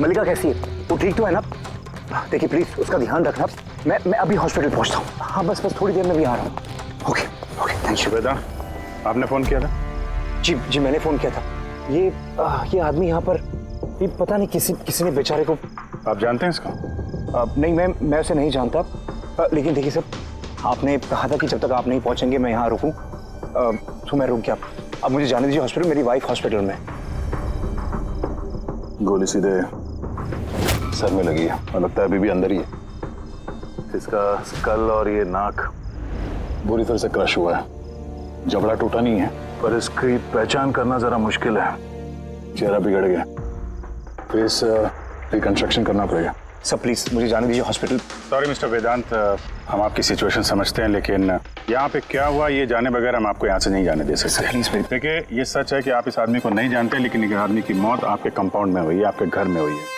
मल्लिका कैसी है? वो ठीक तो है ना? देखिए प्लीज उसका ध्यान रखना। मैं अभी हॉस्पिटल पहुंचता हूँ। हाँ बस थोड़ी देर में भी आ रहा हूँ। Okay okay thank you. बेटा आपने फोन किया था? जी जी मैंने फोन किया था। ये आदमी यहाँ पर, ये पता नहीं किसी ने बेचारे को। आप जानते हैं इसको? नहीं मैं उसे नहीं जानता। लेकिन देखिए सर, आपने कहा था कि जब तक आप नहीं पहुंचेंगे मैं यहाँ रुकूं, तो मैं रुक गया। अब मुझे जाने दीजिए हॉस्पिटल, मेरी वाइफ हॉस्पिटल में। गोली सीधे सर में लगी है और लगता है अभी भी अंदर ही है। इसका स्कल और ये नाक बुरी तरह से क्रश हुआ है। जबड़ा टूटा नहीं है पर इसकी पहचान करना जरा मुश्किल है। चेहरा बिगड़ गया, फेस रिकंस्ट्रक्शन करना पड़ेगा। सर प्लीज मुझे जाने दीजिए हॉस्पिटल। सॉरी मिस्टर वेदांत, हम आपकी सिचुएशन समझते हैं लेकिन यहाँ पे क्या हुआ ये जाने बगैर हम आपको यहाँ से नहीं जाने दे सकते। प्लीज देखिए ये सच है कि आप इस आदमी को नहीं जानते, लेकिन इस आदमी की मौत आपके कंपाउंड में हुई है, आपके घर में हुई है।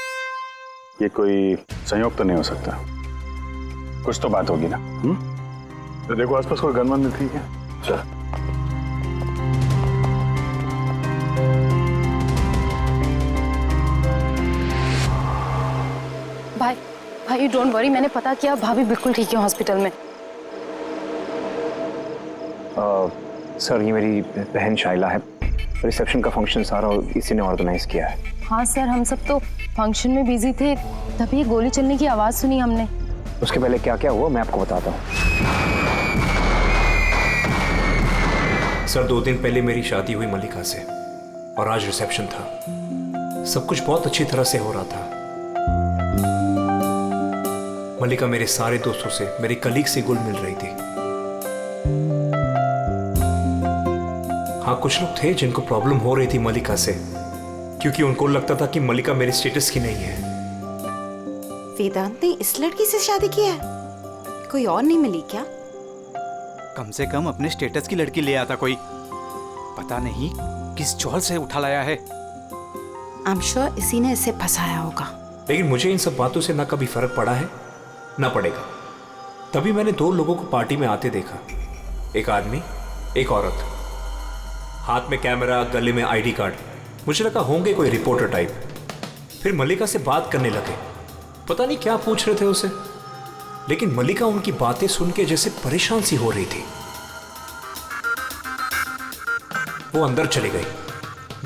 ये कोई संयोग तो नहीं हो सकता, कुछ तो बात होगी ना। तो देखो आसपास कोई गनमन नहीं थी क्या? चल भाई डोंट वरी, मैंने पता किया, भाभी बिल्कुल ठीक है हॉस्पिटल में। सर ये मेरी बहन शाइला है, रिसेप्शन का फंक्शन सारा इसी ने ऑर्गेनाइज किया है। हाँ सर, हम सब तो फंक्शन में बिजी थे, तभी गोली चलने की आवाज सुनी हमने। उसके पहले क्या क्या हुआ मैं आपको बताता हूँ। सर 2 दिन पहले मेरी शादी हुई मल्लिका से और आज रिसेप्शन था। सब कुछ बहुत अच्छी तरह से हो रहा था। मल्लिका मेरे सारे दोस्तों से, मेरे कलीग से घुल मिल रही थी। हाँ कुछ लोग थे जिनको प्रॉब्लम हो रही थी मल्लिका से, क्योंकि उनको लगता था कि मल्लिका मेरे स्टेटस की नहीं है। वेदांत ने इस लड़की से शादी की है? कोई और नहीं मिली क्या? कम से कम अपने स्टेटस की लड़की ले आता कोई। पता नहीं किस चौल से उठा लाया है। आई एम श्योर इसी ने इसे फंसाया होगा। लेकिन मुझे इन सब बातों से ना कभी फर्क पड़ा है ना पड़ेगा। तभी मैंने 2 लोगों को पार्टी में आते देखा, एक आदमी एक औरत, हाथ में कैमरा, गले में आईडी कार्ड। मुझे लगा होंगे कोई रिपोर्टर टाइप। फिर मल्लिका से बात करने लगे, पता नहीं क्या पूछ रहे थे उसे, लेकिन मल्लिका उनकी बातें सुन के जैसे परेशान सी हो रही थी। वो अंदर चली गई।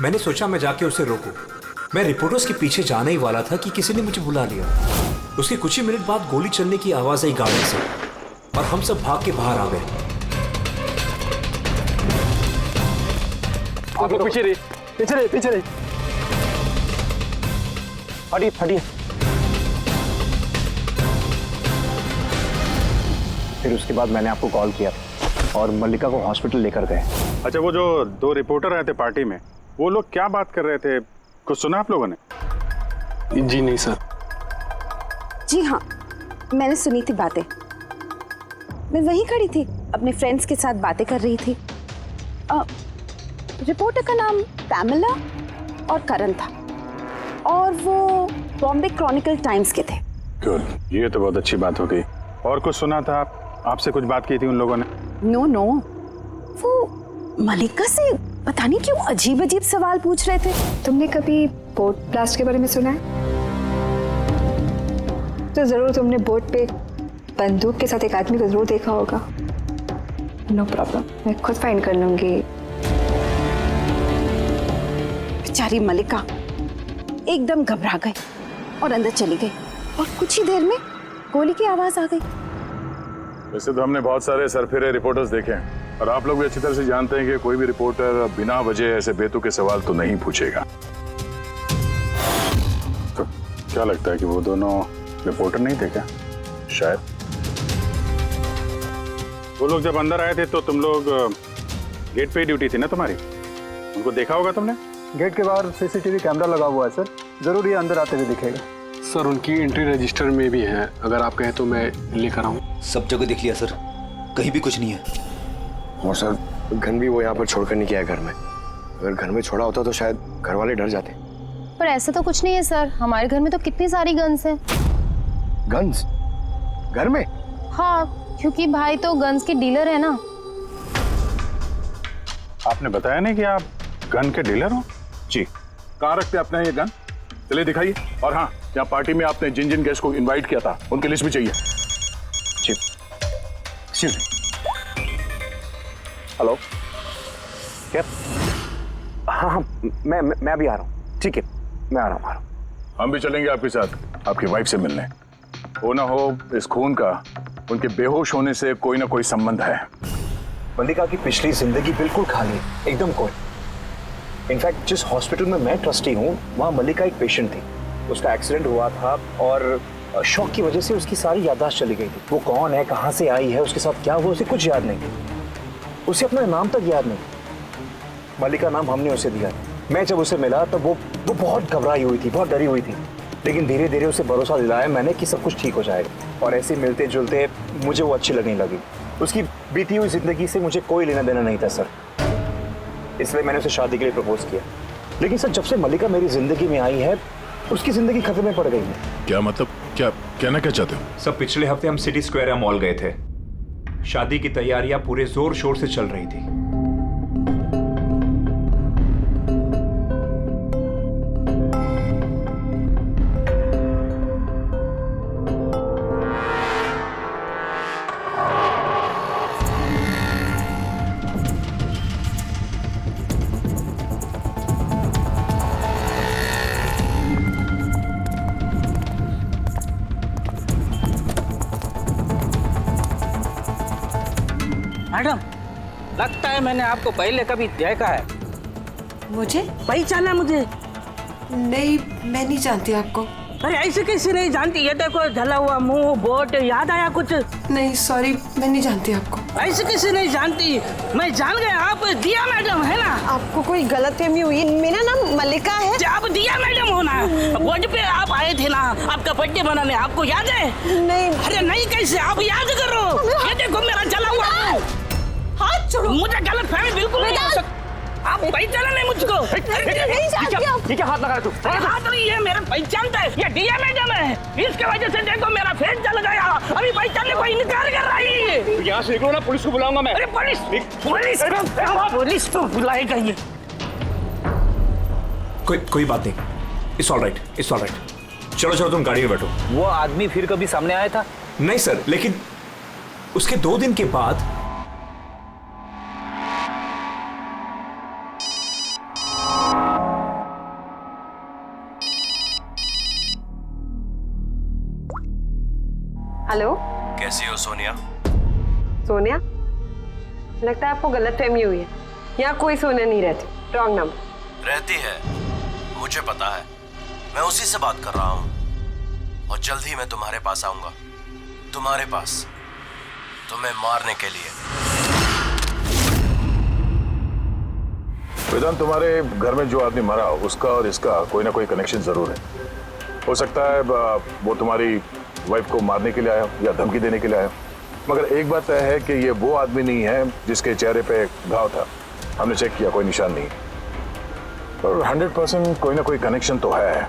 मैंने सोचा मैं जाके उसे रोकूं। मैं रिपोर्टर्स के पीछे जाने ही वाला था कि किसी ने मुझे बुला लिया। उसके कुछ ही मिनट बाद गोली चलने की आवाज आई गाड़ी से और हम सब भाग के बाहर आ गए। आप लोग पीछे रहिए। हटिए। फिर उसके बाद मैंने आपको कॉल किया और मल्लिका को हॉस्पिटल लेकर गए। अच्छा, वो जो 2 रिपोर्टर आए थे पार्टी में, वो लोग क्या बात कर रहे थे, कुछ सुना आप लोगों ने? जी नहीं सर। जी हाँ, मैंने सुनी थी बातें। मैं वहीं खड़ी थी, अपने फ्रेंड्स के साथ बातें कर रही थी। रिपोर्टर का नाम पैमेला और करण था और वो बॉम्बे क्रॉनिकल टाइम्स के थे। गुड, ये तो बहुत अच्छी बात हो गई। और कुछ सुना था आपसे कुछ बात की थी उन लोगों ने? नो, वो मल्लिका से पता नहीं क्यों अजीब अजीब सवाल पूछ रहे थे। तुमने कभी बोट ब्लास्ट के बारे में सुना है? तो जरूर तुमने बोट पे बंदूक के साथ एक आदमी को जरूर देखा होगा। नो प्रॉब्लम, मैं खुद फाइंड कर लूंगी। बेचारी मल्लिका एकदम घबरा गई और अंदर चली गई और कुछ ही देर में गोली की आवाज आ गई। वैसे तो हमने बहुत सारे सरफिरे रिपोर्टर्स देखे हैं और आप लोग भी अच्छी तरह से जानते हैं कि कोई भी रिपोर्टर बिना वजह ऐसे बेतुके सवाल तो नहीं पूछेगा। तो क्या लगता है कि वो दोनों रिपोर्टर नहीं थे क्या? शायद वो लोग जब अंदर आए थे तो तुम लोग गेट पे ही ड्यूटी थी ना तुम्हारी, उनको देखा होगा तुमने? गेट के बाहर सीसीटीवी कैमरा लगा हुआ है सर, जरूर ये अंदर आते हुए दिखेगा। सर उनकी एंट्री रजिस्टर में भी है, अगर आप कहें तो मैं लेकर आऊँ। सब जगह देख लिया सर, कहीं भी कुछ नहीं है। और सर गन भी वो यहाँ पर छोड़कर नहीं गया घर में। अगर घर में छोड़ा होता तो शायद घर वाले डर जाते। पर ऐसा तो कुछ नहीं है सर, हमारे घर में तो कितनी सारी गन्स हैं। गन्स घर में? हाँ, क्योंकि भाई तो गन्स के डीलर है ना। आपने बताया नहीं कि आप गन के डीलर हो? जी। कहाँ रखते अपना ये गन? चलिए दिखाइए। और हाँ, यहाँ पार्टी में आपने जिन जिन गेस्ट को इनवाइट किया था उनकी लिस्ट भी चाहिए। जी जी। हेलो, क्या? हाँ हाँ, मैं भी आ रहा हूँ। ठीक है, मैं आ रहा हूँ। हम भी चलेंगे आपके साथ आपकी वाइफ से मिलने। हो ना हो इस खून का उनके बेहोश होने से कोई ना कोई संबंध है। मल्लिका की पिछली जिंदगी बिल्कुल खाली है, एकदम कोई। इनफैक्ट जिस हॉस्पिटल में मैं ट्रस्टी हूँ वहाँ मल्लिका एक पेशेंट थी। उसका एक्सीडेंट हुआ था और शॉक की वजह से उसकी सारी याददाश्त चली गई थी। वो कौन है, कहाँ से आई है, उसके साथ क्या हुआ, उसे कुछ याद नहीं। उसे अपना नाम तक याद नहीं। मल्लिका नाम हमने उसे दिया। मैं जब उसे मिला तब वो बहुत घबराई हुई थी, बहुत डरी हुई थी। लेकिन धीरे धीरे उसे भरोसा दिलाया मैंने कि सब कुछ ठीक हो जाएगा। और ऐसे मिलते जुलते मुझे वो अच्छी लगने लगी। उसकी बीती हुई जिंदगी से मुझे कोई लेना देना नहीं था सर, इसलिए मैंने उसे शादी के लिए प्रपोज किया। लेकिन सर, जब से मल्लिका मेरी जिंदगी में आई है उसकी जिंदगी खतरे में पड़ गई है। क्या मतलब, क्या कहना क्या चाहते हो? सब पिछले हफ्ते हम सिटी स्क्वायर मॉल गए थे। शादी की तैयारियां पूरे जोर शोर से चल रही थी। मैडम, लगता है मैंने आपको पहले कभी देखा है। मुझे पहचाना मुझे? नहीं, मैं नहीं जानती आपको। अरे ऐसे कैसे नहीं जानती? ये देखो, ढला हुआ मुंह, बोट, याद आया कुछ? नहीं सॉरी, मैं नहीं जानती आपको। ऐसे कैसे नहीं जानती? मैं जान गया, आप दिया मैडम है ना? आपको कोई गलतफहमी हुई। मेरा नाम मल्लिका है। आप दिया मैडम हो ना? बोर्ड पे आप आए थे ना आपका बर्थडे मनाने, आपको याद है? नहीं। अरे नहीं कैसे, आप याद करो। ये देखो मेरा जला हुआ मुंह। हाथ छोड़ो। मुझे गलतफहमी बिल्कुल नहीं हो सकती। आप पहचाना नहीं मुझको? नहीं जानती आप। ठीक है, हाथ लगा तू। हाथ नहीं है, मेरा पहचानता है। ये दिया मैडम है, इसके वजह से देखो मेरा फेस जल गया। अभी पहचानने को इनकार कर रही है। यहाँ से निकलो ना, पुलिस को बुलाऊंगा मैं। अरे पुलिस तो बुलाएगा ये। कोई बात नहीं, it's all right, it's all right. चलो तुम गाड़ी में बैठो। वो आदमी फिर कभी सामने आया था? नहीं सर, लेकिन उसके 2 दिन के बाद हेलो, कैसी हो सोनिया? सोनिया? लगता है आपको गलतफहमी हुई है। यहाँ कोई सोनिया नहीं रहती। Wrong number. रहती है, मुझे पता है। मैं उसी से बात कर रहा हूँ और जल्द ही मैं तुम्हारे पास आऊंगा। तुम्हारे पास, तुम्हें मारने के लिए। वेदांत, तुम्हारे घर में जो आदमी मरा उसका और इसका कोई ना कोई कनेक्शन जरूर है। हो सकता है वो तुम्हारी वाइफ को मारने के लिए आया या धमकी देने के लिए आया। मगर एक बात तय है कि ये वो आदमी नहीं है जिसके चेहरे पे घाव था। हमने चेक किया, कोई निशान नहीं। और 100% कोई ना कोई कनेक्शन तो है।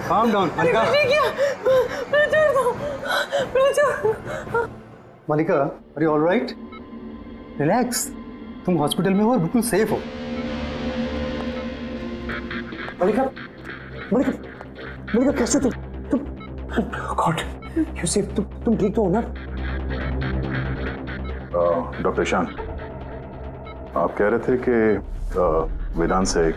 Calm down, Malika. Malika, are you all right? Relax. तुम हॉस्पिटल में हो और बिल्कुल सेफ हो। मल्लिका कैसे तुम गॉड, यू सेफ? तुम ठीक तो हो ना? डॉक्टर ईशान, आप कह रहे थे कि वेदांत से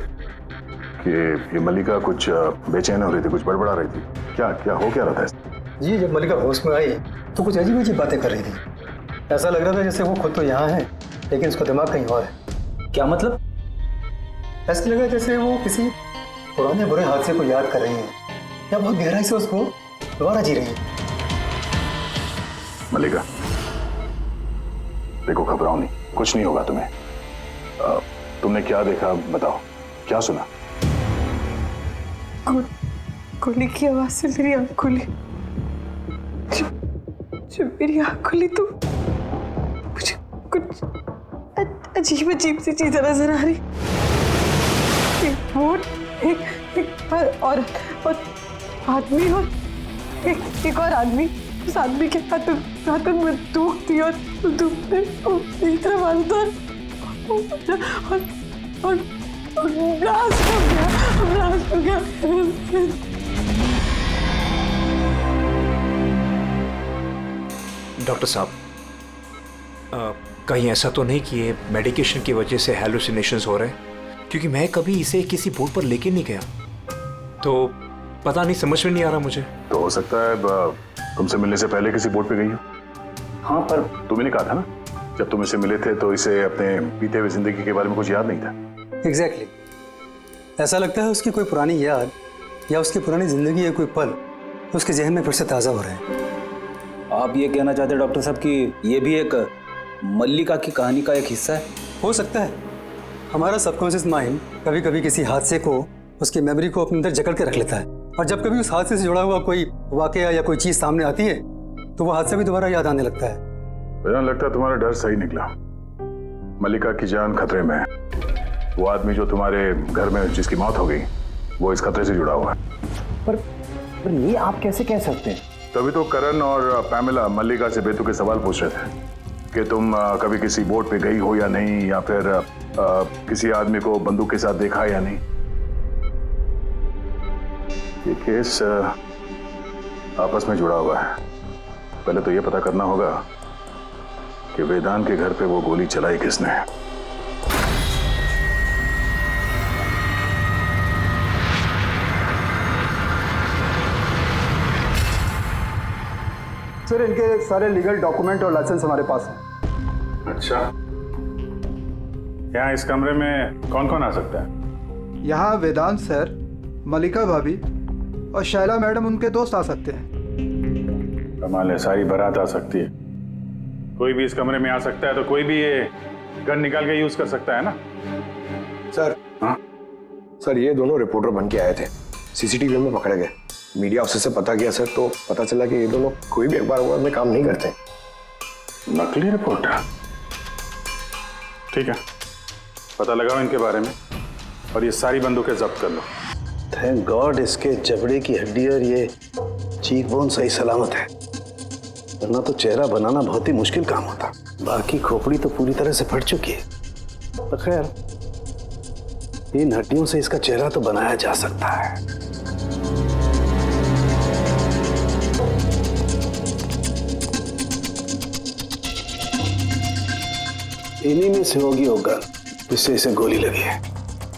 कि ये मल्लिका कुछ बेचैन हो रही थी, कुछ बड़बड़ा रही थी। क्या हो क्या रहा था? जी, जब मल्लिका होश में आई तो कुछ अजीब अजीब बातें कर रही थी। ऐसा लग रहा था जैसे वो खुद तो यहाँ है लेकिन उसका दिमाग कहीं और है। क्या मतलब? ऐसा लगा जैसे वो किसी पुराने बुरे हादसे को याद कर रही है या बहुत गहराई से उसको दोबारा जी रही है। मल्लिका, देखो घबराओ नहीं, कुछ नहीं होगा तुम्हें। तुमने क्या देखा बताओ, क्या सुना? गोली की आवाज से मेरी आंख खुली। जब मेरी आंख खुली तो मुझे कुछ अजीब अजीब सी चीजें नजर आ रही। एक बोट, एक और आदमी और एक और आदमी। उस आदमी के हाथ में बंदूक थी और बंदूक में रिवाल्वर था और ब्लास्ट हो गया। डॉक्टर साहब, कहीं ऐसा तो नहीं कि ये मेडिकेशन की वजह से हैलुसिनेशंस हो रहे हैं? क्योंकि मैं कभी इसे किसी बोर्ड पर लेके नहीं गया, तो पता नहीं, समझ में नहीं आ रहा मुझे। तो हो सकता है तुमसे मिलने से पहले किसी बोट पे गई हो। हाँ, पर तुम्हें नहीं कहा था ना, जब तुम इसे मिले थे तो इसे अपने बीते हुए जिंदगी के बारे में कुछ याद नहीं था। एग्जैक्टली। ऐसा लगता है उसकी कोई पुरानी याद या उसकी पुरानी जिंदगी या कोई पल उसके जहन में फिर से ताज़ा हो रहे हैं। आप ये कहना चाहते हैं डॉक्टर साहब कि ये भी एक मल्लिका की कहानी का एक हिस्सा है? हो सकता है। हमारा सबकॉन्शियस माइंड कभी कभी किसी हादसे को, उसकी मेमोरी को अपने अंदर जकड़ के रख लेता है, और जब कभी उस हादसे से जुड़ा हुआ कोई वाकया या कोई चीज सामने आती है तो वो हादसा भी दोबारा याद आने लगता है। मुझे लगता है तुम्हारा डर सही निकला। मल्लिका की जान खतरे में है। वो आदमी जो तुम्हारे घर में जिसकी मौत हो गई, वो इस खतरे से जुड़ा हुआ है। पर ये आप कैसे कह सकते हैं? तभी तो करण और पैमेला मल्लिका से बेतुके सवाल पूछ रहे थे कि तुम कभी किसी बोट पे गई हो या नहीं, या फिर किसी आदमी को बंदूक के साथ देखा या नहीं। ये केस आपस में जुड़ा हुआ है। पहले तो ये पता करना होगा कि वेदांत के घर पे वो गोली चलाई किसने। सर, इनके सारे लीगल डॉक्यूमेंट और लाइसेंस हमारे पास हैं। अच्छा, यहाँ इस कमरे में कौन कौन आ सकता है? यहाँ वेदांत सर, मल्लिका भाभी और शैला मैडम उनके दोस्त आ सकते हैं। कमाल है, सारी बारात आ सकती है। कोई भी इस कमरे में आ सकता है, तो कोई भी ये गन निकाल के यूज कर सकता है ना? सर, हाँ सर, ये दोनों रिपोर्टर बन के आए थे, सीसीटीवी में पकड़े गए। मीडिया ऑफिसर से पता किया सर, तो पता चला कि ये दोनों कोई भी अखबार में काम नहीं करते। नकली रिपोर्टर? ठीक है, पता लगाओ इनके बारे में और ये सारी बंदूकें जब्त कर लो। थैंक गॉड इसके जबड़े की हड्डी और ये चीक बोन सही सलामत है, वरना तो चेहरा बनाना बहुत ही मुश्किल काम होता। बाकी खोपड़ी तो पूरी तरह से फट चुकी है, पर खैर इन हड्डियों से इसका चेहरा तो बनाया जा सकता है। इन्हीं में से होगी होगा जिससे इसे गोली लगी है।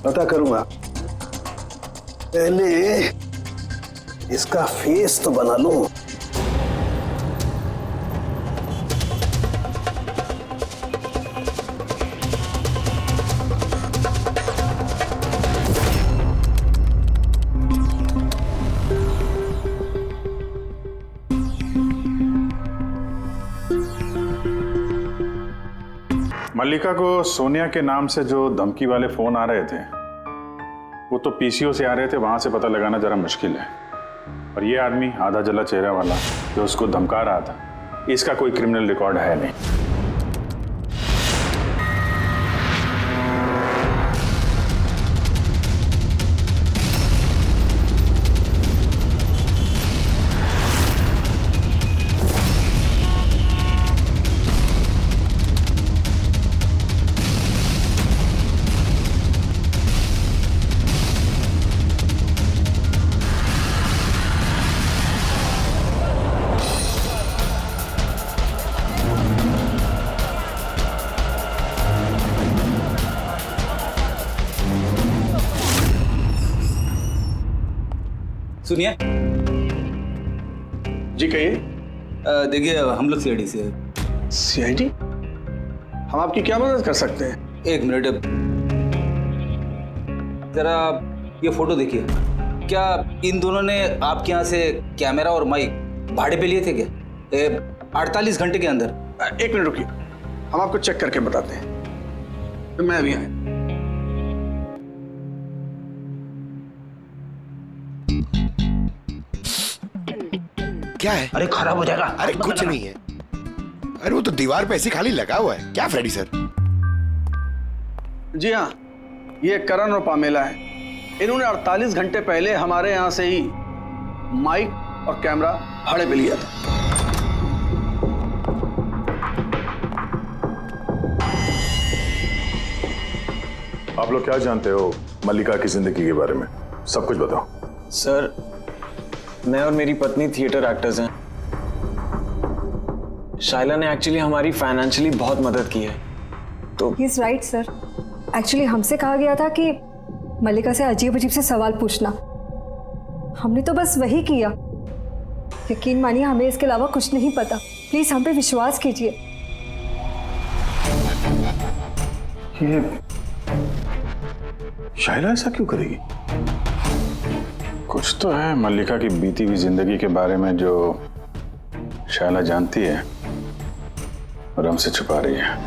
पता करूंगा, पहले इसका फेस तो बना लूं। मल्लिका को सोनिया के नाम से जो धमकी वाले फोन आ रहे थे, वो तो पीसीओ से आ रहे थे, वहां से पता लगाना जरा मुश्किल है। और ये आदमी आधा जला चेहरा वाला जो उसको धमका रहा था, इसका कोई क्रिमिनल रिकॉर्ड है नहीं। सुनिए जी, कहिए। देखिए, हम लोग सीआईडी से हैं। सीआईडी? हम आपकी क्या मदद कर सकते हैं? एक मिनट, जरा ये फोटो देखिए। क्या इन दोनों ने आपके यहाँ से कैमरा और माइक भाड़े पे लिए थे क्या 48 घंटे के अंदर? एक मिनट रुकिए। हम आपको चेक करके बताते हैं। तो मैं अभी आया। क्या है? अरे खराब हो जाएगा। अरे कुछ नहीं है। अरे वो तो दीवार पे ऐसे खाली लगा हुआ है। क्या फ्रेडी सर? जी हाँ, ये करण और पामेला है। इन्होंने 48 घंटे पहले हमारे यहाँ से ही माइक और कैमरा भाड़े पे लिया था। आप लोग क्या जानते हो मल्लिका की जिंदगी के बारे में? सब कुछ बताओ। सर, मैं और मेरी पत्नी थिएटर एक्टर्स हैं। शाइला ने एक्चुअली हमारी फाइनेंशियली बहुत मदद की है। तो he is right sir. Actually हमसे कहा गया था कि मल्लिका से अजीब अजीब से सवाल पूछना। हमने तो बस वही किया। यकीन मानिए, हमें इसके अलावा कुछ नहीं पता। प्लीज हम पे विश्वास कीजिए। ये शाइला ऐसा क्यों करेगी? कुछ तो है मल्लिका की बीती हुई जिंदगी के बारे में जो शाइला जानती है और हमसे छुपा रही है।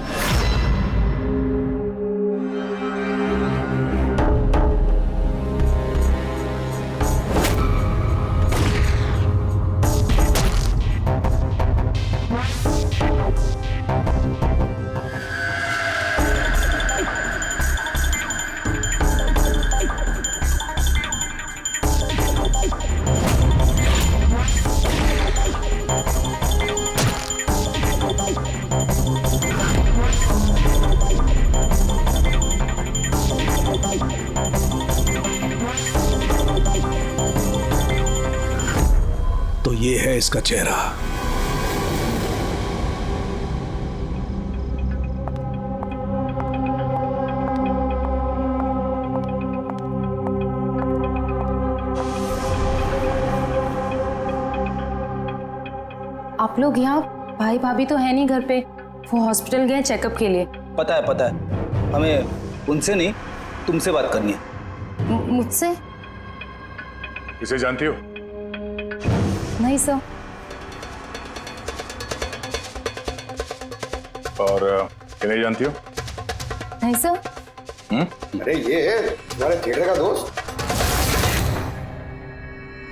तो ये है इसका चेहरा। आप लोग यहाँ, भाई भाभी तो है नहीं घर पे, वो हॉस्पिटल गए चेकअप के लिए। पता है, हमें उनसे नहीं तुमसे बात करनी है। मुझसे? इसे जानती हो? नहीं सर। और इन्हें जानती हो? नहीं सर। अरे ये है तुम्हारे थिएटर का दोस्त।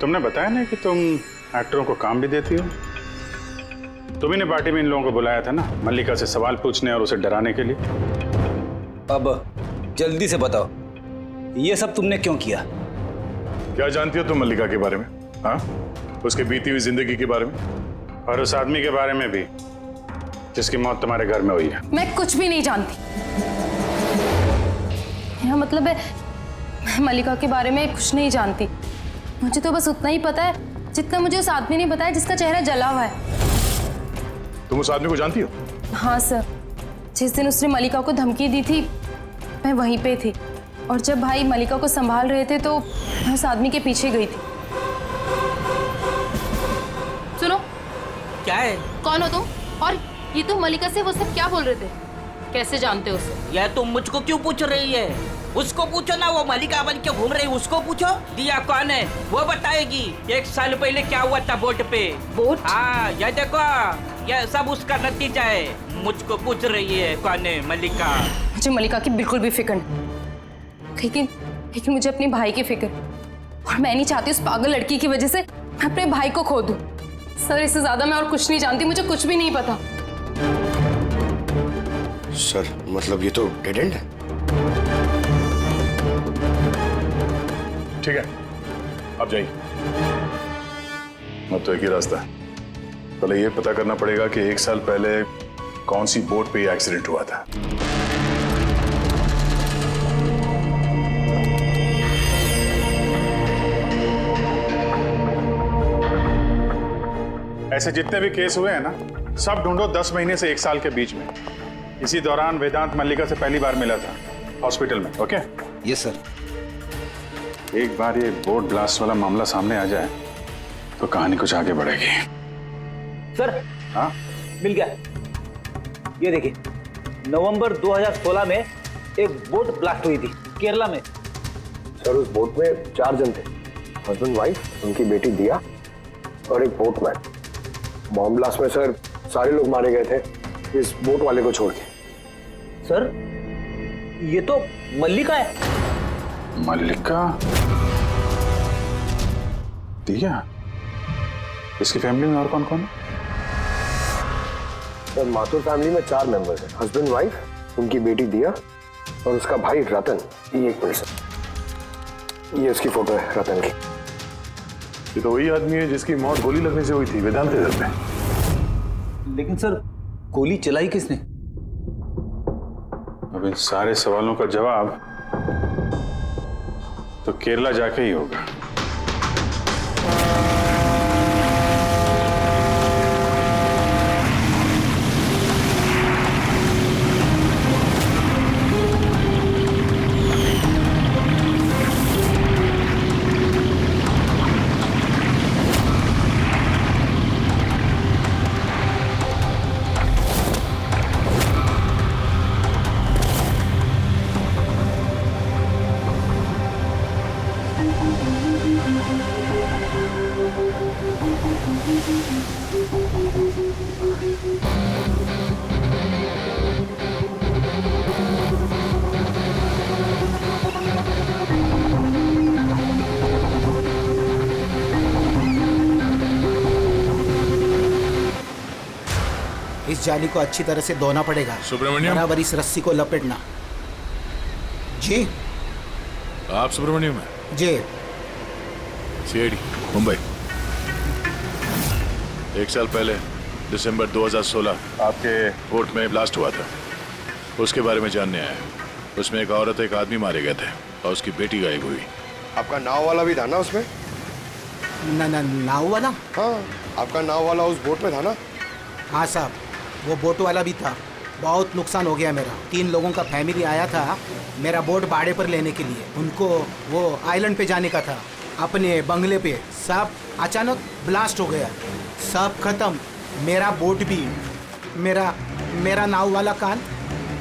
तुमने बताया ना कि तुम एक्टरों को काम भी देती हो। तुम्ही ने पार्टी में इन लोगों को बुलाया था ना, मल्लिका से सवाल पूछने और उसे डराने के लिए। अब जल्दी से बताओ, ये सब तुमने क्यों किया? क्या जानती हो तुम मल्लिका के बारे में? हाँ, उसके बीती हुई जिंदगी के बारे में और उस आदमी के बारे में भी जिसकी मौत तुम्हारे घर में हुई है। मैं कुछ भी नहीं जानती। मेरा मतलब है, मैं मल्लिका के बारे में कुछ नहीं जानती। मुझे तो बस उतना ही पता है जितना मुझे उस आदमी ने बताया जिसका चेहरा जला हुआ है। तुम उस आदमी को जानती हो? हाँ सर, जिस दिन उसने मल्लिका को धमकी दी थी मैं वहीं पे थी, और जब भाई मल्लिका को संभाल रहे थे तो मैं उस आदमी के पीछे गई थी। सुनो, क्या है? कौन हो तुम? और ये तो मल्लिका से वो सब क्या बोल रहे थे? कैसे जानते हो उसे? यह तुम मुझको क्यों पूछ रही है? उसको पूछो ना, वो मल्लिका बन के घूम रही, उसको पूछो। दिया कौन है वो बताएगी। 1 साल पहले क्या हुआ था बोट पे। बोट? हाँ, यह देखो, यह सब उसका नतीजा है। मुझको पूछ रही है कौन है मल्लिका। मुझे मल्लिका की बिल्कुल भी फिक्र नहीं, लेकिन मुझे अपने भाई की फिक्र, और मैं नहीं चाहती उस पागल लड़की की वजह से मैं अपने भाई को खो दूं। सर, इससे ज्यादा मैं और कुछ नहीं जानती, मुझे कुछ भी नहीं पता। सर, मतलब ये तो डेड एंड है। ठीक है, अब जाइए। अब तो एक ही रास्ता है, पहले ये पता करना पड़ेगा कि 1 साल पहले कौन सी बोट पे ये एक्सीडेंट हुआ था। ऐसे जितने भी केस हुए हैं ना, सब ढूंढो 10 महीने से 1 साल के बीच में। इसी दौरान वेदांत मल्लिका से पहली बार मिला था हॉस्पिटल में। ओके? Yes sir. एक बार ये बोट ब्लास्ट वाला मामला सामने आ जाए तो कहानी कुछ आगे बढ़ेगी। सर, हाँ, मिल गया। ये देखिए, नवंबर 2016 में एक बोट ब्लास्ट हुई थी केरला में। सर, उस बोट में 4 जन थे, हस्बैंड वाइफ, उनकी बेटी दिया और एक बोटमैन। बॉम्ब ब्लास्ट में सर सारे लोग मारे गए थे, इस बोट वाले को छोड़ के। सर ये तो मल्लिका है। मल्लिका? दिया? इसकी फैमिली में और कौन कौन है? तो माथुर फैमिली में 4 मेंबर्स हैं, हस्बैंड वाइफ, उनकी बेटी दिया और उसका भाई रतन। ये एक मिनट, ये उसकी फोटो है रतन की। ये तो वही आदमी है जिसकी मौत गोली लगने से हुई थी वेदांत घर में। लेकिन सर गोली चलाई किसने? अब इन सारे सवालों का जवाब तो केरला जाके ही होगा। इस जाली को अच्छी तरह से धोना पड़ेगा। सुब्रमण्यम, बराबर इस रस्सी को लपेटना। जी आप सुब्रमण्यम हैं? जी। सीआईडी मुंबई। 1 साल पहले दिसंबर 2016 आपके कोर्ट में ब्लास्ट हुआ था, उसके बारे में जानने आया। उसमें एक औरत एक आदमी मारे गए थे और उसकी बेटी गायब हुई। आपका नाव वाला भी था ना उसमें? नाव वाला? हाँ, आपका नाव वाला उस बोट में था ना? हाँ साहब, वो बोट वाला भी था। बहुत नुकसान हो गया मेरा। 3 लोगों का फैमिली आया था मेरा बोट भाड़े पर लेने के लिए। उनको वो आइलैंड पे जाने का था, अपने बंगले पे। सब अचानक ब्लास्ट हो गया, सब खत्म। मेरा बोट भी, मेरा नाव वाला कान,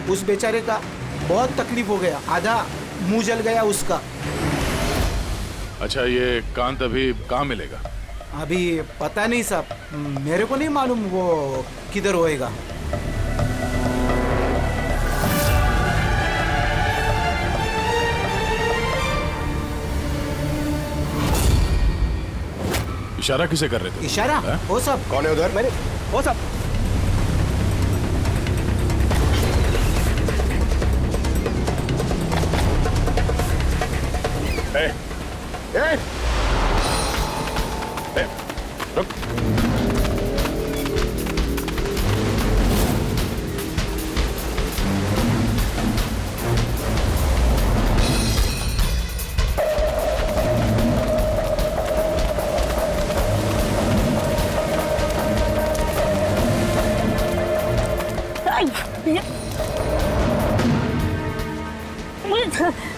उस बेचारे का बहुत तकलीफ हो गया। आधा मुंह जल गया उसका। अच्छा, ये कांत अभी कहाँ मिलेगा? अभी पता नहीं साहब, मेरे को नहीं मालूम वो किधर होएगा। इशारा किसे कर रहे थे? इशारा? वो सब कौन है उधर? मेरे वो सब रुक।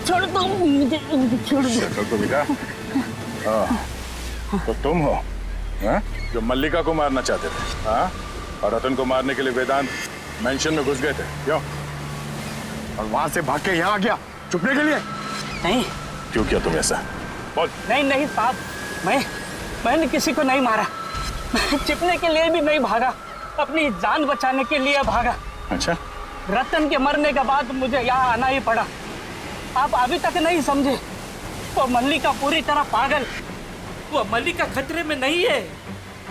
छोड़ दो मुझे, छोड़ दो। तो बेटा, तो तुम हो हा? जो मल्लिका को मारना चाहते थे, हाँ? और रतन को मारने के लिए वेदांत मेंशन में घुस गए थे, क्यों? और वहां से भाग के यहाँ आ गया छुपने के लिए? नहीं। क्यों किया तुम ऐसा? बोल। नहीं साहब, मैंने किसी को नहीं मारा। छिपने के लिए भी नहीं भागा, अपनी जान बचाने के लिए भागा। अच्छा। रतन के मरने के बाद मुझे यहाँ आना ही पड़ा। आप अभी तक नहीं समझे, वो मल्लिका पूरी तरह पागल। वो मल्लिका खतरे में नहीं है,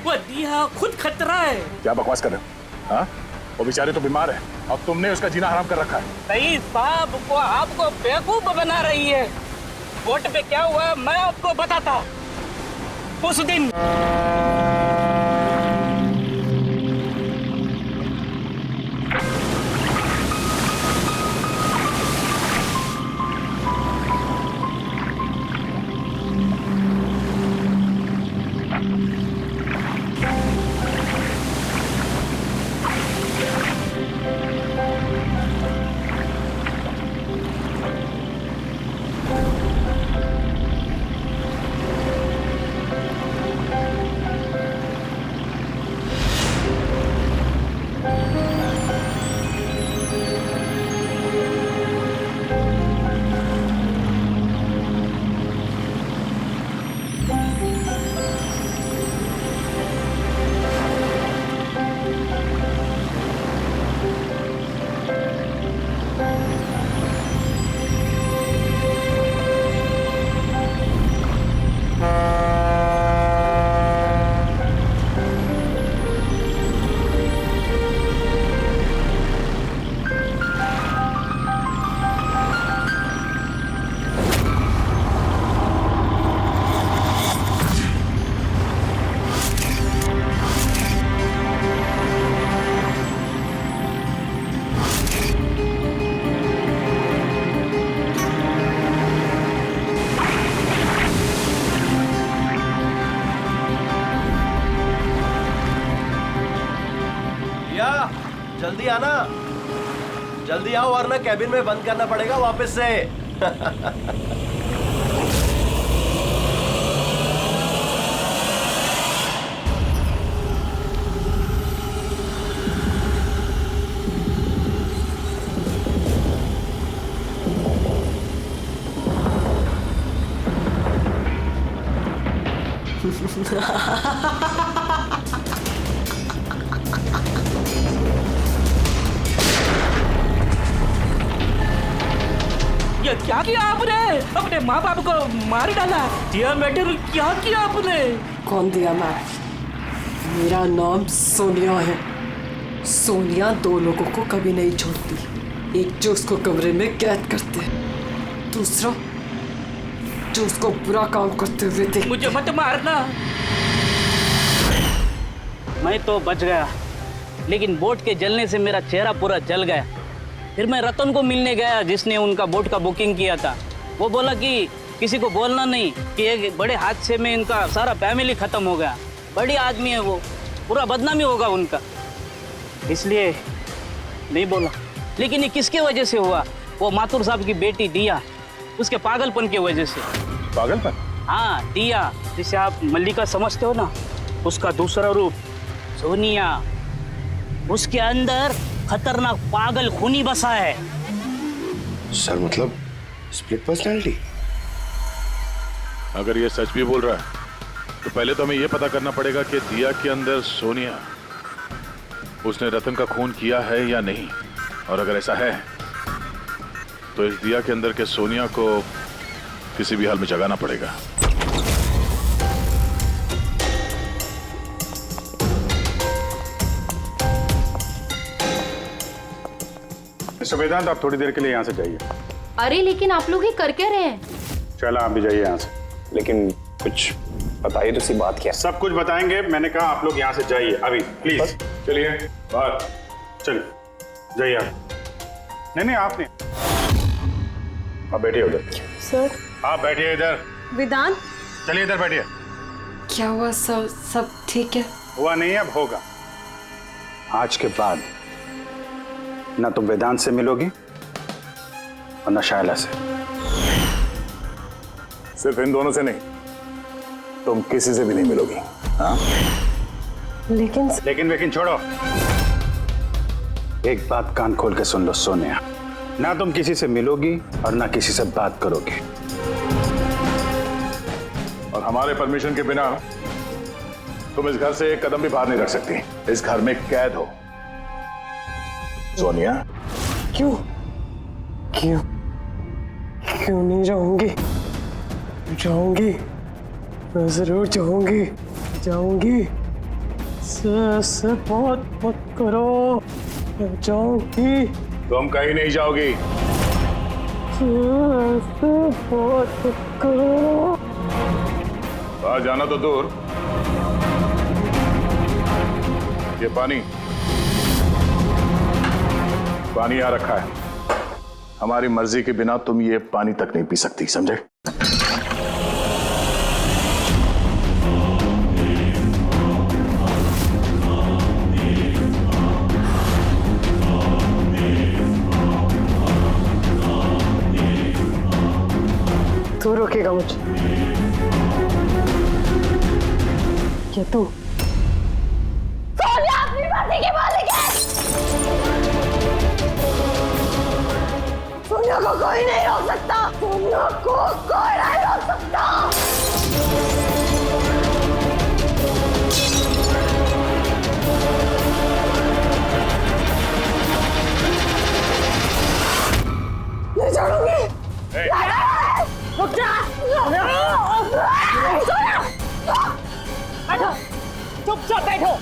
वो दिया खुद खतरा है। क्या बकवास कर रहे हो? हाँ? वो बेचारे तो बीमार है और तुमने उसका जीना हराम कर रखा है। नहीं साहब, वो आपको बेवकूफ बना रही है। बोट पे क्या हुआ मैं आपको बताता। उस दिन जल्दी आना, जल्दी आओ वरना कैबिन में बंद करना पड़ेगा वापस से। ये क्या किया आपने? अपने माँ बाप को मार डाला। दिया मैटर, क्या किया आपने? कौन दिया मैं? मेरा नाम सोनिया है। सोनिया दो लोगों को कभी नहीं छोड़ती। एक जो उसको कमरे में कैद करते, दूसरा जो उसको बुरा काम करते हुए देख। मुझे मत मारना। मैं तो बच गया, लेकिन बोट के जलने से मेरा चेहरा पूरा जल गया। फिर मैं रतन को मिलने गया जिसने उनका बोट का बुकिंग किया था। वो बोला कि किसी को बोलना नहीं कि एक बड़े हादसे में इनका सारा फैमिली खत्म हो गया। बड़ी आदमी है वो, पूरा बदनामी होगा उनका, इसलिए नहीं बोला। लेकिन ये किसके वजह से हुआ? वो माथुर साहब की बेटी दिया, उसके पागलपन की वजह से। पागलपन? हाँ, दिया जिसे आप मल्लिका समझते हो ना, उसका दूसरा रूप सोनिया। उसके अंदर खतरनाक पागल खूनी बसा है। सर मतलब स्प्लिट पर्सनालिटी? अगर ये सच भी बोल रहा है तो पहले तो हमें ये पता करना पड़ेगा कि दिया के अंदर सोनिया, उसने रतन का खून किया है या नहीं। और अगर ऐसा है तो इस दिया के अंदर के सोनिया को किसी भी हाल में जगाना पड़ेगा। मिस्टर वेदांत, आप थोड़ी देर के लिए यहाँ से जाइए। अरे लेकिन आप लोग ही कर क्या रहे हैं? चला, आप भी जाइए यहाँ से। लेकिन कुछ बताइए तो सी बात क्या? सब कुछ बताएंगे, मैंने कहा आप लोग यहाँ से जाइए अभी प्लीज। चलिए बाहर, चलिए जाइए आप। नहीं आप नहीं, आप बैठिए उधर। सर। आप बैठिए इधर। वेदांत। चलिए इधर बैठिए। क्या हुआ? सब ठीक है? हुआ नहीं, अब होगा। आज के बाद ना तुम वेदांत से मिलोगी और ना शायला से। सिर्फ इन दोनों से नहीं, तुम किसी से भी नहीं मिलोगी। हाँ? लेकिन छोड़ो। एक बात कान खोल के सुन लो सोनिया, ना तुम किसी से मिलोगी और ना किसी से बात करोगी। और हमारे परमिशन के बिना तुम इस घर से एक कदम भी बाहर नहीं रख सकती। इस घर में कैद हो। सोनिया। क्यों नहीं जाऊंगी? मैं जरूर जाऊंगी। से बहुत मत करो, मैं जाऊंगी। तुम कहीं नहीं जाओगी। बहुत मत करो। बाहर जाना तो दूर, ये पानी यहाँ रखा है। हमारी मर्जी के बिना तुम ये पानी तक नहीं पी सकती, समझे? तू रोकेगा मुझे? क्या तू? सोनिया अपनी मर्जी की मालिक है। सोनिया को कोई नहीं रोक सकता। सोनिया को कोई नहीं रोक सकता। नहीं छोड़ूंगी। रुक जा। सोनिया, बैठो, चुपचाप बैठो।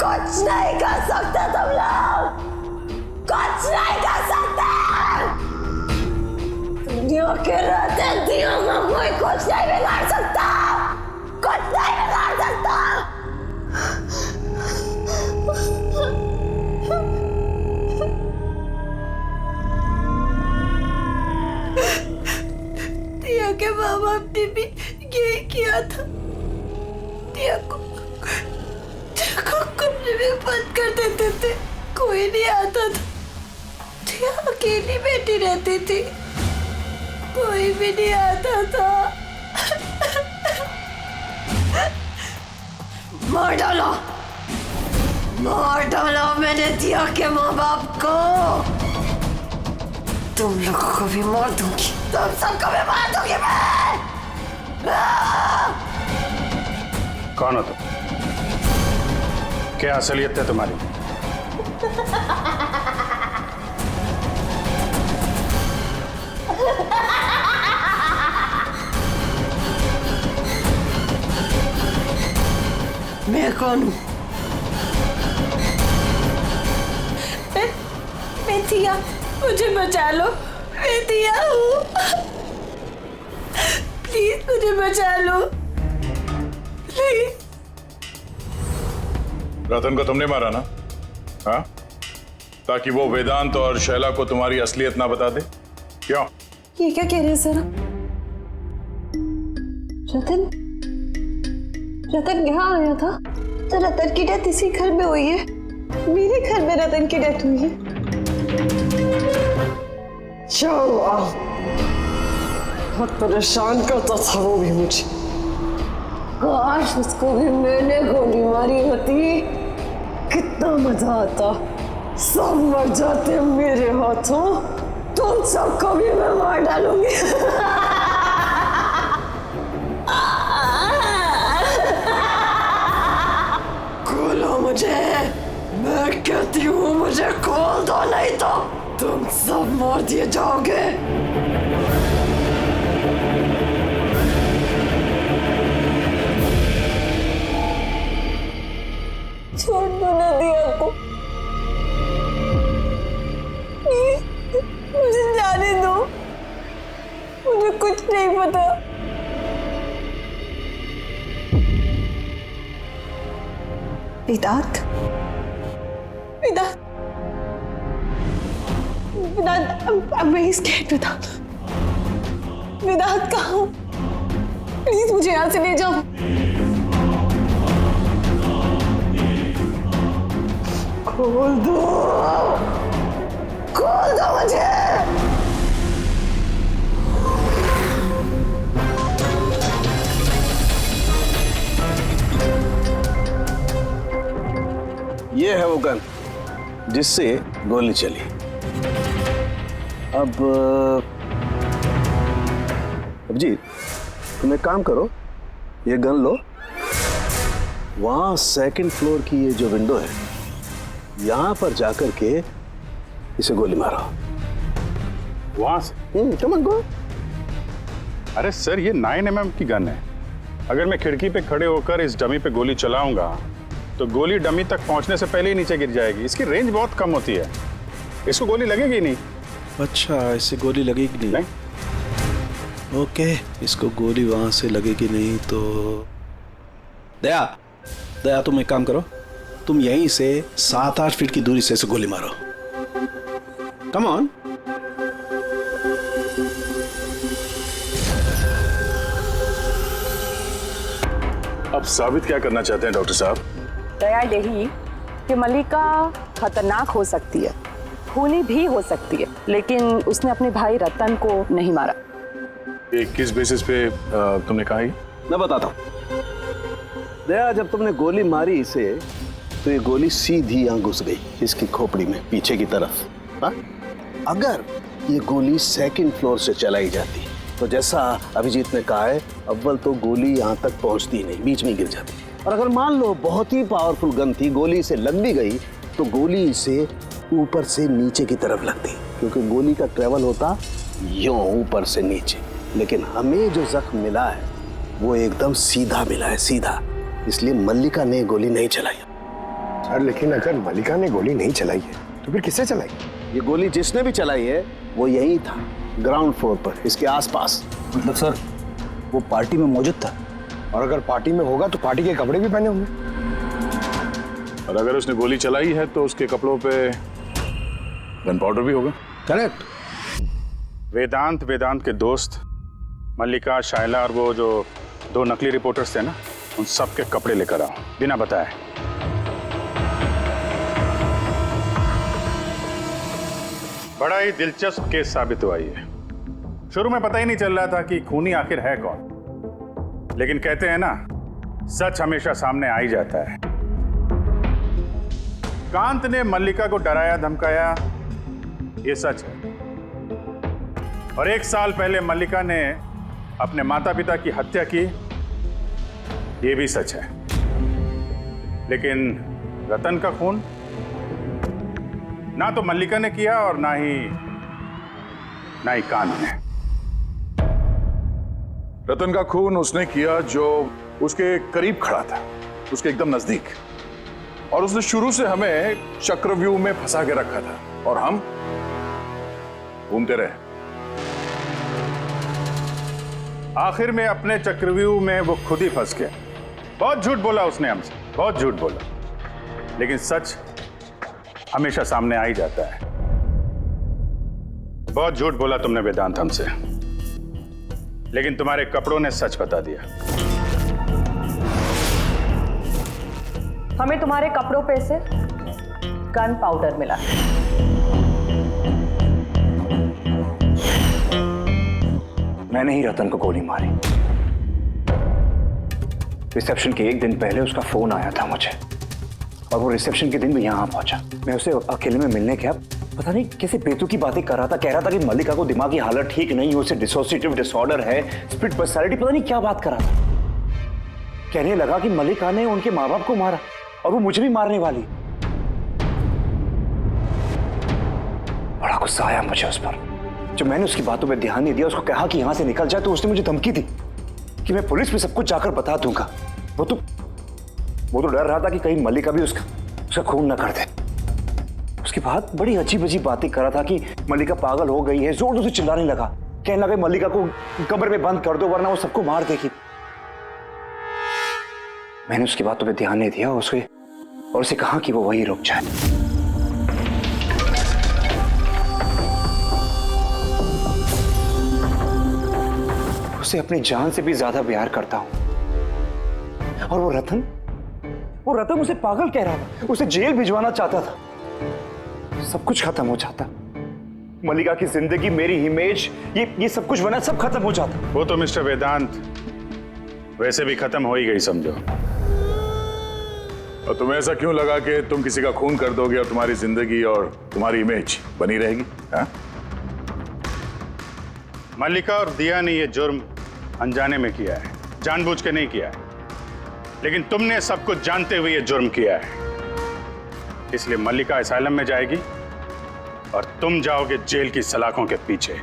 कुछ नहीं कर सकते तुम लोग, कुछ नहीं कर सकते। दिया को कमरे में बंद कर देते थे, कोई नहीं आता था। दिया अकेली बैठी रहती थी, कोई भी नहीं आता था। मार डाला मैंने दिया के माँ बाप को। तुम लोगों को भी मार दूंगी, तुम सबको भी मार दूंगी मैं। कौन हो तुम? क्या असलियत है तुम्हारी? मैं कौन हूँ? मैं दिया, मुझे बचा लो। मैं दिया हूँ, प्लीज मुझे बचा लो, प्लीज। रतन को तुमने मारा ना? हाँ, ताकि वो वेदांत और शैला को तुम्हारी असलियत ना बता दे? क्यों? ये क्या कह रहे हैं सर? रतन यहाँ आया था? तो रतन की डेथ इसी घर में हुई है, मेरे घर में रतन की डेथ हुई है। बहुत परेशान करता था वो भी मुझे। काश उसको भी मैंने गोली मारी होती, कितना मजा आता। सब मर जाते मेरे हाथों, तुम सबको भी मैं मार डालूंगी। खोलो मुझे, मैं कहती हूँ मुझे खोल दो, नहीं तो तुम सब मार दिए जाओगे। छोड़ दो ना दिया को, मुझे जाने दो, मुझे कुछ नहीं पता। वेदांत, वेदांत, I'm very scared, वेदांत। वेदांत कहाँ हो? प्लीज मुझे यहाँ से ले जाओ। खोल दो, खोल दो मुझे। ये है वो गन जिससे गोली चली। अब जी तुम एक काम करो, ये गन लो, वहां सेकंड फ्लोर की ये जो विंडो है यहां पर जाकर के इसे गोली मारो। वहां से? Come on go. अरे सर, ये 9mm की गन है। अगर मैं खिड़की पे खड़े होकर इस डमी पे गोली चलाऊंगा तो गोली डमी तक पहुंचने से पहले ही नीचे गिर जाएगी। इसकी रेंज बहुत कम होती है, इसको गोली लगेगी नहीं। अच्छा, इससे गोली लगेगी नहीं? ओके, इसको गोली वहां से लगेगी नहीं तो दया तुम एक काम करो, तुम यहीं से 7-8 फीट की दूरी से इसे गोली मारो। Come on. अब साबित क्या करना चाहते हैं डॉक्टर साहब? दया यही कि मल्लिका खतरनाक हो सकती है, खूनी भी हो सकती है, लेकिन उसने अपने भाई रतन को नहीं मारा। ये किस बेसिस पे तुमने कहा? मैं बताता हूँ। दया, जब तुमने गोली मारी इसे तो ये गोली सीधी यहाँ घुस गई इसकी खोपड़ी में पीछे की तरफ। हाँ? अगर ये गोली सेकंड फ्लोर से चलाई जाती तो जैसा अभिजीत ने कहा है, अव्वल तो गोली यहाँ तक पहुँचती नहीं, बीच में गिर जाती। और अगर मान लो बहुत ही पावरफुल गन थी, गोली इसे लग भी गई तो गोली इसे ऊपर से नीचे की तरफ लगती, क्योंकि गोली का ट्रेवल होता यूं ऊपर से नीचे। लेकिन हमें जो जख्म मिला है वो एकदम सीधा मिला है, सीधा। इसलिए मल्लिका ने गोली नहीं चलाई। सर, लेकिन अगर मल्लिका ने गोली नहीं चलाई है तो फिर किसने चलाई? ये गोली जिसने भी चलाई है वो यही था, ग्राउंड फ्लोर पर, इसके आसपास। मतलब सर, वो पार्टी में मौजूद था? और अगर पार्टी में होगा तो पार्टी के कपड़े भी पहने होंगे। और अगर उसने गोली चलाई है तो उसके कपड़ों पे गन पाउडर भी होगा। करेक्ट। वेदांत के दोस्त मल्लिका, शायला और वो जो 2 नकली रिपोर्टर्स थे ना, उन सब के कपड़े लेकर आओ बिना बताए। बड़ा ही दिलचस्प केस साबित हुआ ये। शुरू में पता ही नहीं चल रहा था कि खूनी आखिर है कौन, लेकिन कहते हैं ना, सच हमेशा सामने आ ही जाता है। कांत ने मल्लिका को डराया धमकाया, ये सच है। और 1 साल पहले मल्लिका ने अपने माता पिता की हत्या की, ये भी सच है। लेकिन रतन का खून ना तो मल्लिका ने किया और ना ही कांत ने। रतन का खून उसने किया जो उसके करीब खड़ा था, उसके एकदम नजदीक, और उसने शुरू से हमें चक्रव्यूह में फंसा के रखा था और हम घूमते रहे। आखिर में अपने चक्रव्यूह में वो खुद ही फंस गया। बहुत झूठ बोला उसने हमसे, बहुत झूठ बोला, लेकिन सच हमेशा सामने आ ही जाता है। बहुत झूठ बोला तुमने वेदांत हमसे, लेकिन तुम्हारे कपड़ों ने सच बता दिया। हमें तुम्हारे कपड़ों पे से गन पाउडर मिला। मैंने ही रतन को गोली मारी। रिसेप्शन के 1 दिन पहले उसका फोन आया था मुझे, और वो रिसेप्शन के दिन भी यहाँ पहुंचा। मैं उसे अकेले में मिलने गया, पता नहीं कैसे बेतुकी बातें कर रहा था। कह रहा था कि मल्लिका को दिमागी हालत ठीक नहीं है, उसे डिसोसिएटिव डिसऑर्डर है, स्प्लिट पर्सनालिटी, पता नहीं क्या बात कर रहा था। कहने लगा कि मल्लिका ने उनके माँ बाप को मारा और वो मुझे भी मारने वाली। बड़ा गुस्सा आया मुझे उस पर। जब मैंने उसकी बातों पे ध्यान नहीं दिया, उसको कहा कि यहां से निकल जाए, तो उसने मुझे धमकी दी कि मैं पुलिस में सब कुछ जाकर बता दूंगा। वो तो डर रहा था कि कहीं मल्लिका भी उसका खून न कर दे। उसके बाद बड़ी अजीब अजीब बातें कर रहा था कि मल्लिका पागल हो गई है, जोर जोर से चिल्लाने लगा, कहने लगा मल्लिका को कमरे में बंद कर दो वरना वो सबको मार देगी। मैंने उसकी बातों पे ध्यान नहीं दिया और उसे कहा कि वो वहीं रुक जाए। उसे अपनी जान से भी ज्यादा प्यार करता हूं। और वो रतन उसे पागल कह रहा था, उसे जेल भिजवाना चाहता था। सब कुछ खत्म हो जाता, मल्लिका की जिंदगी, मेरी इमेज, ये सब कुछ बना, सब खत्म हो जाता। वो तो मिस्टर वेदांत वैसे भी खत्म हो ही गई समझो। और तुम्हें ऐसा क्यों लगा कि तुम किसी का खून कर दोगे और तुम्हारी जिंदगी और तुम्हारी इमेज बनी रहेगी? हाँ? मल्लिका और दिया ने यह जुर्म अनजाने में किया है, जानबूझ के नहीं किया है, लेकिन तुमने सब कुछ जानते हुए यह जुर्म किया है। इसलिए मल्लिका असाइलम में जाएगी और तुम जाओगे जेल की सलाखों के पीछे।